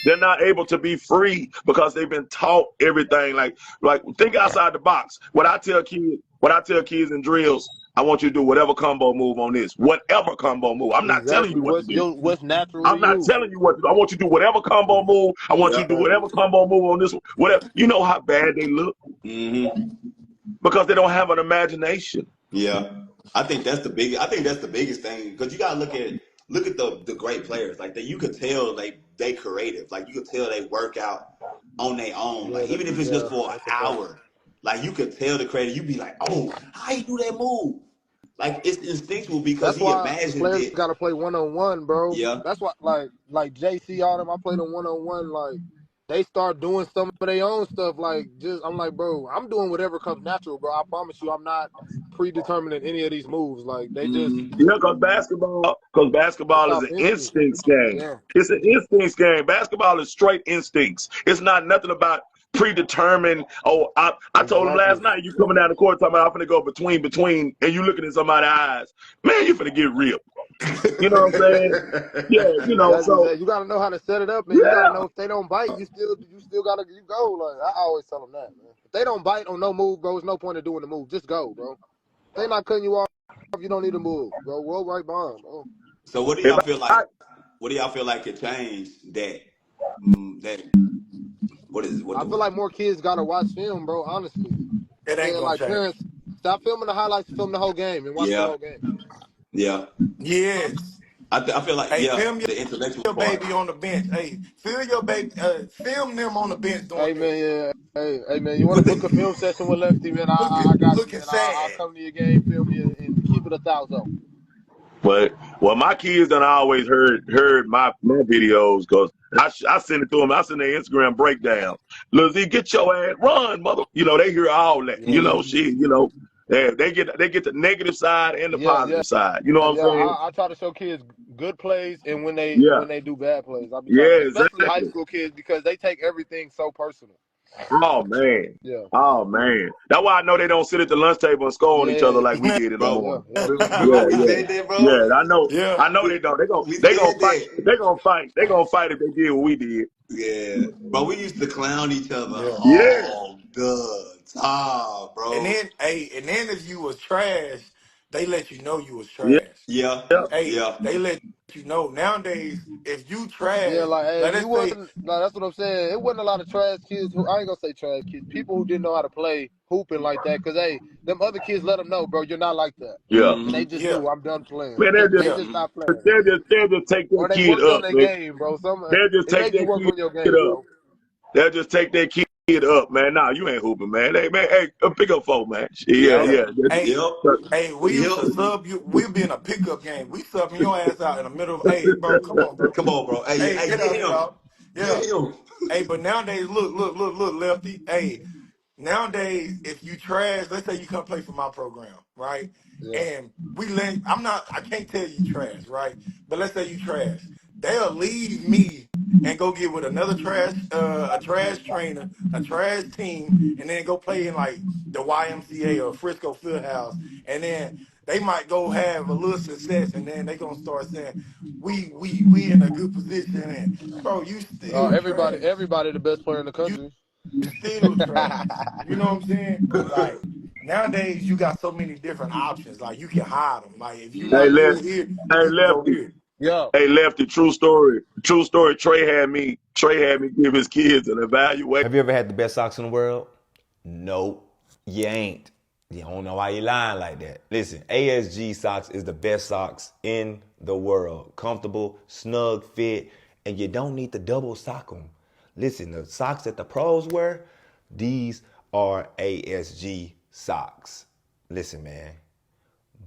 They're not able to be free because they've been taught everything. Like think outside the box. What I tell kids in drills, I want you to do whatever combo move on this. Whatever combo move. I'm not telling you Exactly what to do. what's natural to I'm not you. telling you what to do. I want you to do whatever combo move. I want you Yeah. to do whatever combo move on this one. Whatever. You know how bad they look Mm-hmm. because they don't have an imagination. Yeah. I think that's the biggest thing because you gotta look at the great players like that. You could tell they creative. Like you could tell they work out on their own. Yeah, Like even if it's just for an that's a fact. hour, like you could tell the creative. You be like, oh, how you do that move? Like it's instinctual because That's he why imagined players it. got to play 1-on-1, bro. Yeah. That's why, like JC, all them. I played them 1-on-1. Like they start doing some of their own stuff. Like I'm like, bro, I'm doing whatever comes natural, bro. I promise you, I'm not predetermining any of these moves. Like they just, Mm-hmm. Yeah, because it's basketball is off an instinct. instincts game. Yeah, It's an instincts game. Basketball is straight instincts. It's not nothing about predetermined. Oh, I told him last exactly. night, you coming down the court talking about I'm finna go between, and you looking in somebody's eyes. Man, you finna get ripped. You know what I'm saying? Yeah, That's so exactly. You got to know how to set it up, and you got to yeah. know if they don't bite, you still got to go. Like I always tell them that, man. If they don't bite on no move, bro, there's no point in doing the move. Just go, bro. If they not cutting you off, you don't need to move, bro. Roll right behind, bro. So If I, what do y'all feel like could change that What is it? What I the feel what? like more kids gotta watch film, bro. Honestly, It ain't and gonna like change. parents, stop filming the highlights, film the whole game, and watch the Yeah, whole game. yeah. Yes. I feel like Hey, yeah, film the intellectual your part. baby on the bench. Hey, film your baby. Film them on the bench doing Hey man, this. yeah. Hey man, you want to What book a the, film session with Lefty, man? I got you, Looking man. I'll sad. come to your game, film you, and keep it 1,000. But well, my kids done always heard my videos because I send it to them. I send their Instagram breakdown. Lil Z, get your ass, run, mother. You know they hear all that. Yeah, You yeah, know, shit. You know, they get the negative side and the yeah, yeah. positive side. You know what I'm Yeah, saying? I try to show kids good plays and Yeah, when they do bad plays. I'll be trying to, yeah, especially high exactly. school kids, because they take everything so personal. Oh man, Yeah, oh man. That's why I know they don't sit at the lunch table and score on each other yeah, like we did in the bro? yeah, morning. yeah. Remember Yeah, we yeah, said that, bro? yeah. Yeah. I know We, they don't. we They gonna said fight. that. They gonna fight. They gonna fight if they did what we did. Yeah, bro. We used to clown each other Yeah. Yeah, all the time, And bro. then, hey, and then if you was trash, they let you know you was yeah, trash. Yeah, yeah. Hey, yeah. they let you know. Nowadays, if you Yeah, trash, like hey, like if you let's say, wasn't like that's what I'm saying. It wasn't a lot of trash kids who I ain't gonna say trash kids, people who didn't know how to play hooping like that. Cause hey, them other kids let them know, bro, you're not like that, Yeah. and they Mm-hmm. just yeah, knew I'm done playing. Man, They yeah, just stopped playing, they'll just take their or they kid worked on up, their man. game, bro. They'll just It take make you their work kid on your game, up. bro. They'll just take their kid up, man. Nah, you ain't hooping, man. Hey, man, hey, pick up folk, man. Yeah, Yep, yeah. yeah. Hey, yep, hey, we used yep. to sub you. We'd be in a pickup game. We subbing your ass out in the middle of, hey, bro, come on, bro. Come on, bro. Hey, Hey, hey, get get out here, him, dog. get Yeah. him. Hey, but nowadays, look, Lefty. Hey, nowadays, if you trash, let's say you come play for my program, right? Yeah. And I can't tell you trash, right? But let's say you trash. They'll leave me and go get with another a trash trainer, a trash team, and then go play in like the YMCA or Frisco Fieldhouse. And then they might go have a little success, and then they gonna start saying, we in a good position, and bro, you still trash. Everybody the best player in the You country. still trash. You know what I'm saying? Like nowadays, you got so many different options. Like you can hide them. Like if you're Hey, not Mm-hmm. good here, hey, you can go Lefty. here. Yeah. Hey, Lefty. True story. True story. Trey had me give his kids an evaluation. Have you ever had the best socks in the world? Nope. You ain't. You don't know why you lying like that. Listen, ASG socks is the best socks in the world. Comfortable, snug fit, and you don't need to double sock them. Listen, the socks that the pros wear, these are ASG socks. Listen, man,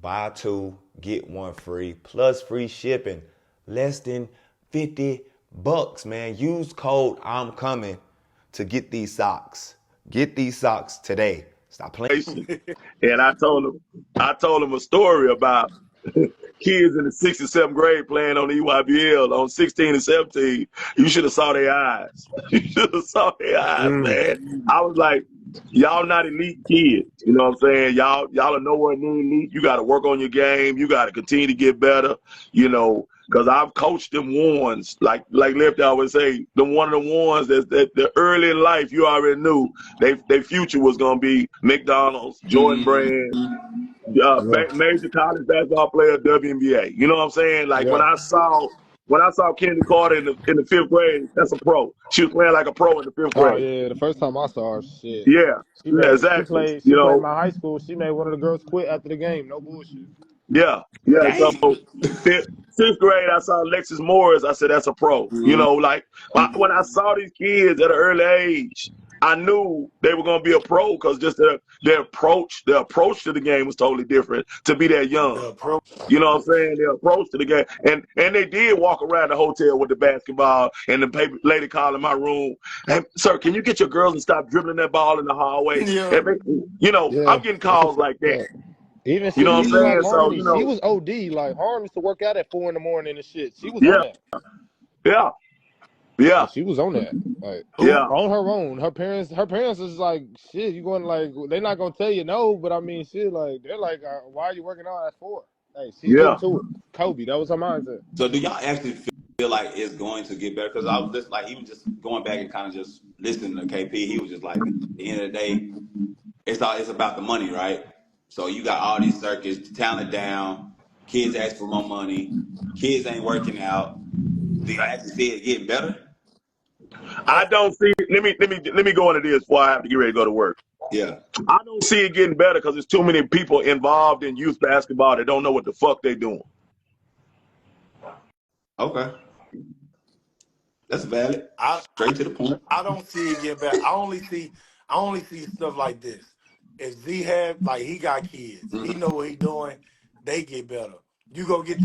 buy two, get one free, plus free shipping. Less than $50, man. Use code I'm coming to get these socks. Get these socks today. Stop playing. And I told him a story about kids in the 6th and 7th grade playing on the EYBL on 16 and 17. You should have saw their eyes. You should have saw their eyes, Mm. man. I was like, y'all not elite kids. You know what I'm saying? Y'all are nowhere near elite. You got to work on your game. You got to continue to get better. You know, because I've coached them ones, like Lefty always say, one of the ones that early in life you already knew their future was gonna be McDonald's, Jordan Brand, Mm-hmm. Yeah. major college basketball player, WNBA. You know what I'm saying? Like Yeah. when I saw Kennedy Carter in the 5th grade, that's a pro. She was playing like a pro in the 5th Oh grade. yeah. The first time I saw her, shit. Yeah, yeah, exactly. She You played know, my high school. She made one of the girls quit after the game. No bullshit. yeah, yeah. So Dang. 6th grade, I saw Alexis Morris. I said, that's a pro. You Mm-hmm. know, like when I saw these kids at an early age, I knew they were gonna be a pro because just their approach to the game was totally different to be that young. The pro. You know what I'm saying? Their approach to the game, and they did walk around the hotel with the basketball, and the paper lady called in my room, "Hey, sir, can you get your girls and stop dribbling that ball in the hallway?" Yeah. And you know, Yeah. I'm getting That's a calls like that. fact. Even You know shit. what I'm Even like saying? So Harmony, you she know, was OD. Like Harmony used to work out at 4 in the morning and shit. She was on yeah, that. yeah, yeah, Like she was on that. Like Who? yeah. on her own. Her parents is like, shit, you going like they're not gonna tell you no, but I mean shit, like they're like, why are you working out at 4? Hey, she's Yeah. getting to it. Kobe, that was her mindset. So do y'all actually feel like it's going to get better? Because I was listening, like even just going back and kind of just listening to KP, he was just like, man, at the end of the day, it's about the money, right? So you got all these circuits, talent down, kids ask for more money, kids ain't working out. Do y'all actually see it getting better? I don't see. Let me go into this before I have to get ready to go to work. Yeah. I don't see it getting better because there's too many people involved in youth basketball that don't know what the fuck they're doing. Okay. That's valid. I Straight to the point. I don't see it getting better. I only see stuff like this. If Z have like he got kids, he Mm-hmm. know what he doing, they get better. You go get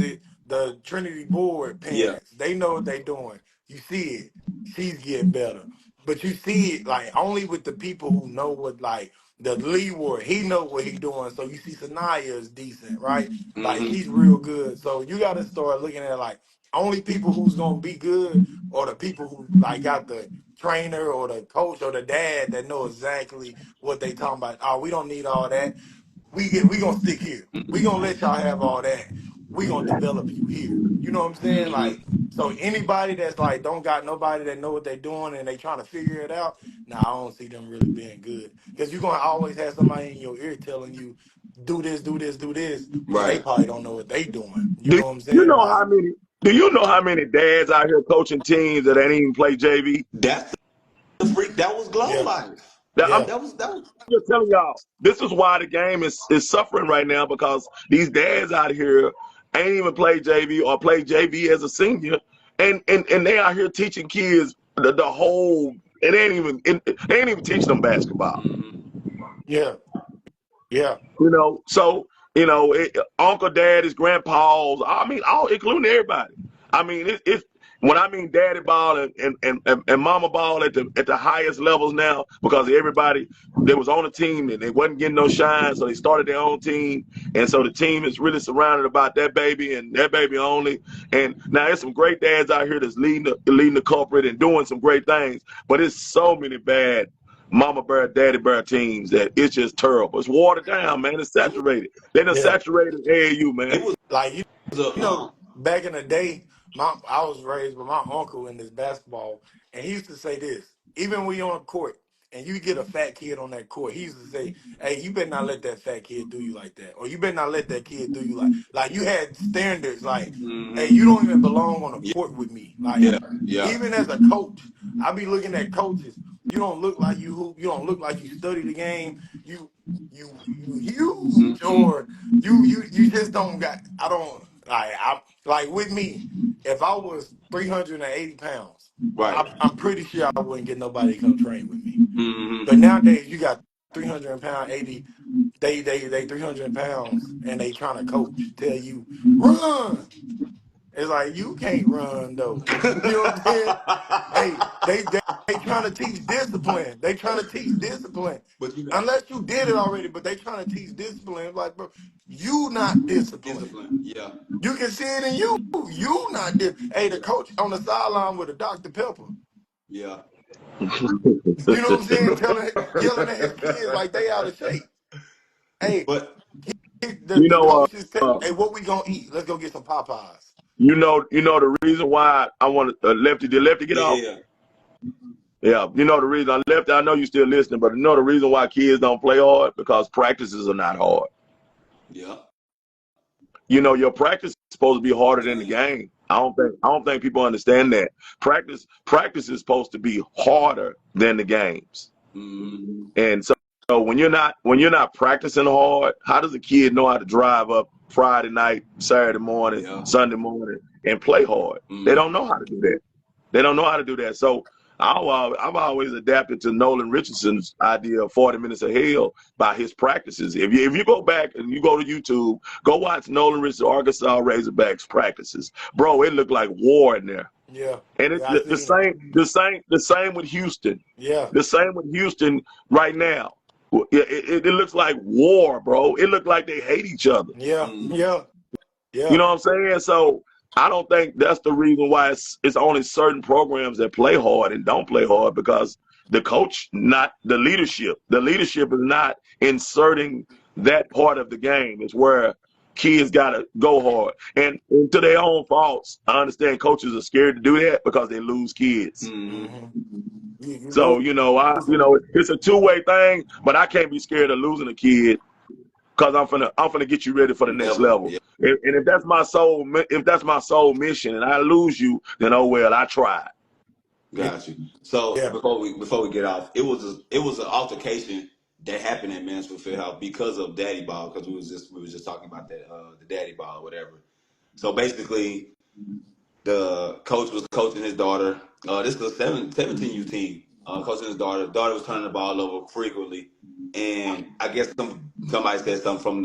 the Trinity board Yeah. parents, they know what they doing. You see it, she's getting better. But you see it like only with the people who know what like the Leeward, he know what he doing. So you see Sanaya is decent, right? Like Mm-hmm. she's real good. So you gotta start looking at like only people who's gonna be good or the people who like got the trainer or the coach or the dad that know exactly what they talking about. Oh, we don't need all that. We gonna stick here. We gonna let y'all have all that. We gonna develop you here. You know what I'm saying? Like Mm-hmm. so anybody that's like don't got nobody that know what they doing and they trying to figure it out, nah, I don't see them really being good. Because you're gonna always have somebody in your ear telling you, do this, do this, do this, when they Right. probably don't know what they doing. You Do know what I'm you saying? know how Like, many? Do you know how many dads out here coaching teams that ain't even play JV? That's the freak. That was glow yeah, life. I'm yeah, That was. just telling y'all, this is why the game is suffering right now because these dads out here ain't even play JV or play JV as a senior, and they out here teaching kids the whole. They ain't even teaching them basketball. Mm-hmm. yeah, yeah, So uncle, daddies, grandpas. I mean, all including everybody. I mean, it's when I mean daddy ball and mama ball at the highest levels now because everybody that was on the team and they wasn't getting no shine, so they started their own team, and so the team is really surrounded about that baby and that baby only. And now there's some great dads out here that's leading the culprit and doing some great things, but it's so many bad mama bear, daddy bear teams that it's just terrible. It's watered down, man. It's It was. saturated. They done yeah. saturated AAU, It man. was Like a. you know, back in the day, I was raised with my uncle in this basketball, and he used to say this: even when you're on a court and you get a fat kid on that court, he used to say, "Hey, you better not let that fat kid do you like that, or you better not let that kid do you like you had standards like, hey, you Mm-hmm. don't even belong on a court with me. Like Yeah. Yeah. even as a coach, I be looking at coaches. You don't look like you hoop. You don't look like you study the game. You huge Mm-hmm. or you just don't got. I don't. I like with me, if I was 380 pounds, Right. I'm pretty sure I wouldn't get nobody to come train with me. But Mm-hmm. nowadays you got 300 pound 80, they 300 pounds and they trying to coach, tell you, run. It's like you can't run though. You know what I'm saying? Hey, they trying to teach discipline. They trying to teach discipline. But you got Unless you did it already, but they trying to teach discipline. Like, bro, you not disciplined. discipline. Yeah. You can see it in you. You not this. Hey, the Yeah. coach on the sideline with a Dr. Pepper. Yeah. You know what I'm saying? Yelling at his kids like they out of shape. Hey, But the you the know, coaches say, hey, what we gonna eat? Let's go get some Popeyes. the reason why I want Lefty. Did Lefty get yeah, off? yeah, Yeah, the reason I left. I know you still listening, but the reason why kids don't play hard because practices are not hard. yeah. Your practice is supposed to be harder than the Game. game. I don't think people understand that. Practice is supposed to be harder than the games. Mm-hmm. And so when you're not practicing hard, how does a kid know how to drive up Friday night, Saturday morning, Yeah. Sunday morning, and play hard? They Mm-hmm. don't know how to do that. They don't know how to do that. So I've always adapted to Nolan Richardson's idea of 40 minutes of hell by his practices. If you go back and you go to YouTube, go watch Nolan Richardson Arkansas Razorbacks practices, bro. It looked like war in there. Yeah, And it's yeah, I the seen it. same, the same with Houston. Yeah, The same with Houston right now. It looks like war, bro. It looked like they hate each other. yeah, Mm-hmm. yeah, You yeah, know what I'm saying? So I don't think that's the reason why it's only certain programs that play hard and don't play hard because the coach, not the leadership. The leadership is not inserting that part of the game. It's where kids gotta go hard. And to their own faults. I understand coaches are scared to do that because they lose kids. Mm-hmm. mm-hmm. You So, lose. it's a two-way thing, but I can't be scared of losing a kid because I'm finna get you ready for the next Level. level. Yeah. And if that's my sole mission and I lose you, then oh well, I tried. Got you. So Yeah. before we get off, it was an altercation that happened at Mansfield Fieldhouse because of Daddy Ball, because we was just talking about that the Daddy Ball or whatever. So basically, the coach was coaching his daughter. This was a 17U team. Coaching his daughter. Daughter was turning the ball over frequently, and I guess somebody said something from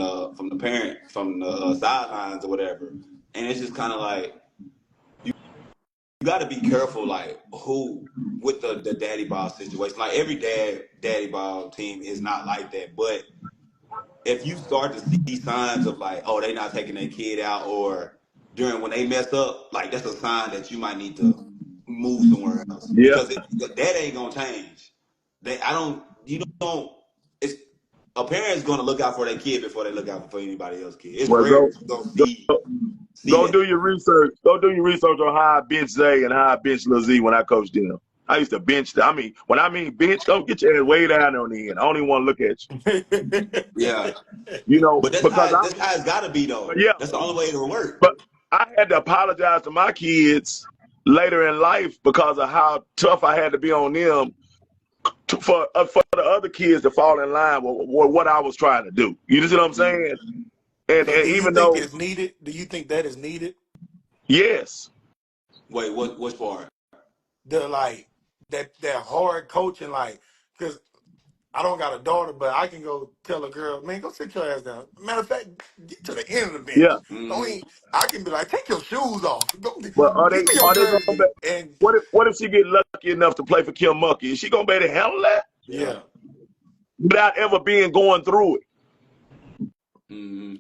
the parent from the sidelines or whatever, and it's just kind of like you got to be careful, like who with the daddy ball situation. Like every daddy ball team is not like that, but if you start to see signs of like, oh, they not taking their kid out, or during when they mess up, like that's a sign that you might need to move somewhere else Yeah. because that ain't gonna change. You don't. It's a parent's gonna look out for their kid before they look out for anybody else's kid. It's Well, rare that you gonna see see go that. do your research. Go do your research on how I bench Zay and how I bench Lil Z when I coached them. I used to bench them. I mean, when I mean bench, don't get your ass way down on the end. I don't even want to look at Yeah, you. You know, but because that's how it's gotta be though. yeah, That's the only way it'll work. but I had to apologize to my kids later in life because of how tough I had to be on them for the other kids to fall in line with what I was trying to do. You see what I'm saying? So And do you even think though, it's needed? Do you think that is needed? yes, Wait, which part? The like that hard coaching, like, because I don't got a daughter, but I can go tell a girl, man, go sit your ass down. Matter of fact, get to the end of the yeah. bench. Don't Hmm. even, I can be like, take your shoes off. Go, give But me your are they gonna be? jersey. And What if she get lucky enough to play for Kim Mulkey? Is she gonna be able to handle that Yeah. yeah, without ever being going through it? Hmm.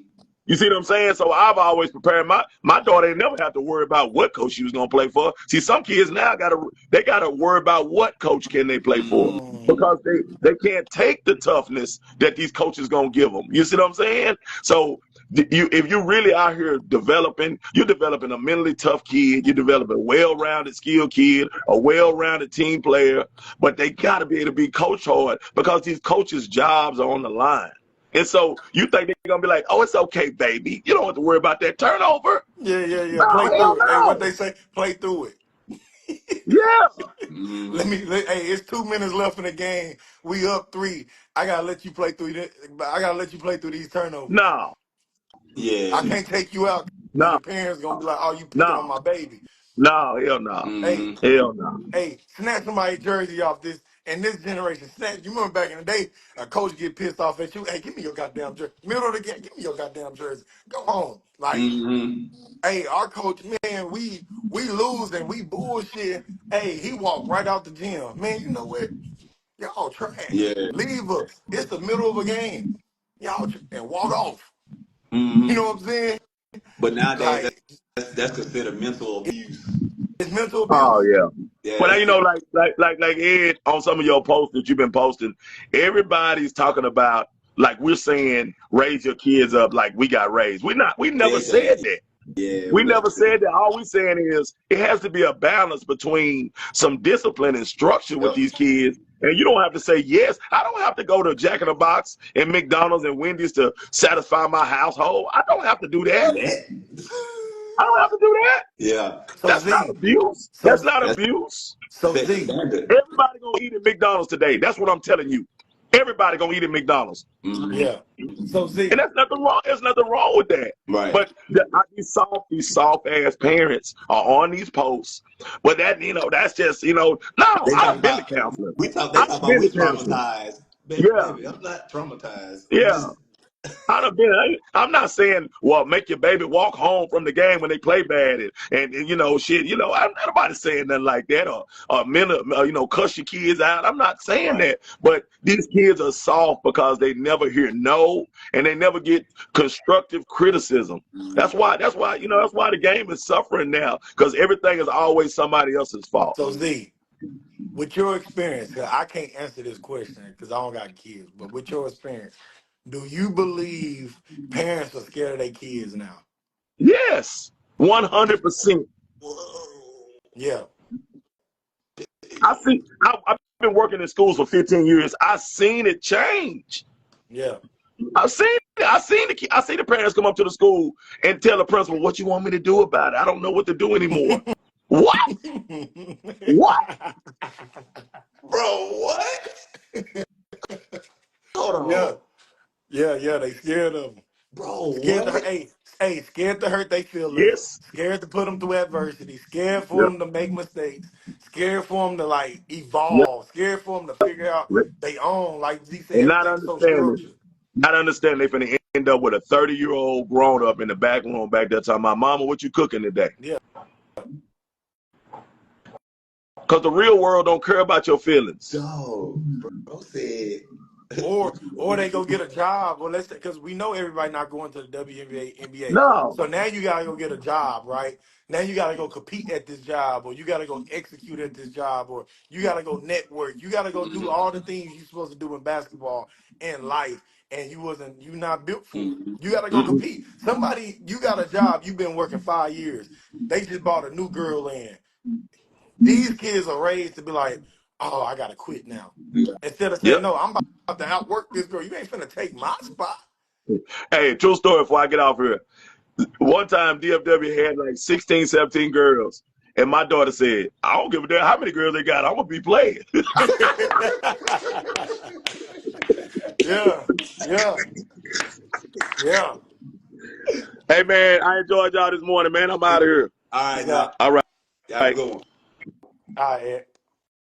You see what I'm saying? So I've always prepared my daughter ain't never have to worry about what coach she was gonna play for. See, some kids now gotta worry about what coach can they play for mm, because they can't take the toughness that these coaches gonna give them. You see what I'm saying? So if you really out here developing, you're developing a mentally tough kid, you're developing a well-rounded, skilled kid, a well-rounded team player, but they gotta be able to be coach hard because these coaches' jobs are on the line. And so you think they're gonna be like, oh, it's okay, baby. You don't have to worry about that turnover. yeah. No, Play hell through it. Hey, what no. they say? Play through it. Yeah. Hmm. Hey, it's 2 minutes left in the game. We up 3. I gotta let you play through this. I gotta let you play through these turnovers. No, I Yeah. can't take you out because no, your parents gonna be like, "Oh, you picking on no, my baby." no, hell no. Hey, Hmm. Hell no. snatch somebody's jersey off this. And this generation, snatch. You remember back in the day, a coach get pissed off at you. Hey, give me your goddamn jersey. Middle of the game, give me your goddamn jersey. Go home. Like, Hmm. hey, our coach, man, we lose and we bullshit. Hey, he walked right out the gym. Man, you know what? Y'all trash. Yeah. Leave us. It's the middle of a game. And walk off. You Hmm. know what I'm saying? But nowadays, Like, that's considered mental abuse. it's mental Oh abuse. yeah. Yeah, Well, that's you know, like Ed, on some of your posts that you've been posting, everybody's talking about, like, we're saying raise your kids up like we got raised. We never said exactly. that. Yeah, We we never never said. said that. All we saying is it has to be a balance between some discipline and structure with Yep. these kids. And you don't have to say yes. I don't have to go to Jack in the Box and McDonald's and Wendy's to satisfy my household. I don't have to do that. Do that. I don't have to do that. Yeah, So That's not Z, abuse. so That's not that's abuse. so set the Z, standard. Everybody gonna eat at McDonald's today. That's what I'm telling you. Everybody gonna eat at McDonald's. Hmm. yeah. So And Z, that's nothing wrong. There's nothing wrong with that. Right. But these soft ass parents are on these posts. But that's just, no, They talk I've been to about counseling. they talk I've about been we to counseling. traumatized. Yeah, Baby, I'm not traumatized. We yeah. just I'd have been. I'm not saying, well, make your baby walk home from the game when they play bad, and shit. I'm not nobody saying nothing like that, or men, cuss your kids out. I'm not saying right. that, but these kids are soft because they never hear no, and they never get constructive criticism. Hmm. That's why the game is suffering now because everything is always somebody else's fault. so Z, with your experience, 'cause I can't answer this question because I don't got kids, but with your experience, do you believe parents are scared of their kids now? Yes, 100%. Whoa. Yeah, I see. I've been working in schools for 15 years. I've seen it change. yeah. I've seen it. I see the parents come up to the school and tell the principal, "What you want me to do about it? I don't know what to do anymore." What? What? Bro, what? Hold Yeah, on. yeah. They scared of them. Bro, Scared to what? hurt. Hey, scared to hurt their feelings. Yes. Scared to put them through adversity. Scared for Yep. them to make mistakes. Scared for them to like Yep. evolve. Scared for them to figure out they own. Like Z said, And not everything's so understanding. structured. Not understanding they finna end up with a 30-year-old grown up in the back room back there talking about, Mama, what you cooking today? Yeah. Because the real world don't care about your feelings. Dog, bro said. Or they go get a job. Well, let's because we know everybody not going to the WNBA, NBA. No. So now you gotta go get a job, right? Now you gotta go compete at this job, or you gotta go execute at this job, or you gotta go network. You gotta go do all the things you're supposed to do in basketball and life, and you not built for it. You gotta go Mm-mm. compete. Somebody, you got a job, you've been working 5 years. They just bought a new girl in. These kids are raised to be like, oh, I gotta quit now. Instead of saying, Yep. no, I'm about to outwork this girl. You ain't finna take my spot. Hey, true story before I get off here. One time DFW had like 16, 17 girls. And my daughter said, I don't give a damn how many girls they got. I'm going to be playing. Yeah, yeah, yeah. Hey, man, I enjoyed y'all this morning, man. I'm out of here. All right, now. Yeah. All right. Have a good one. All right, Ed.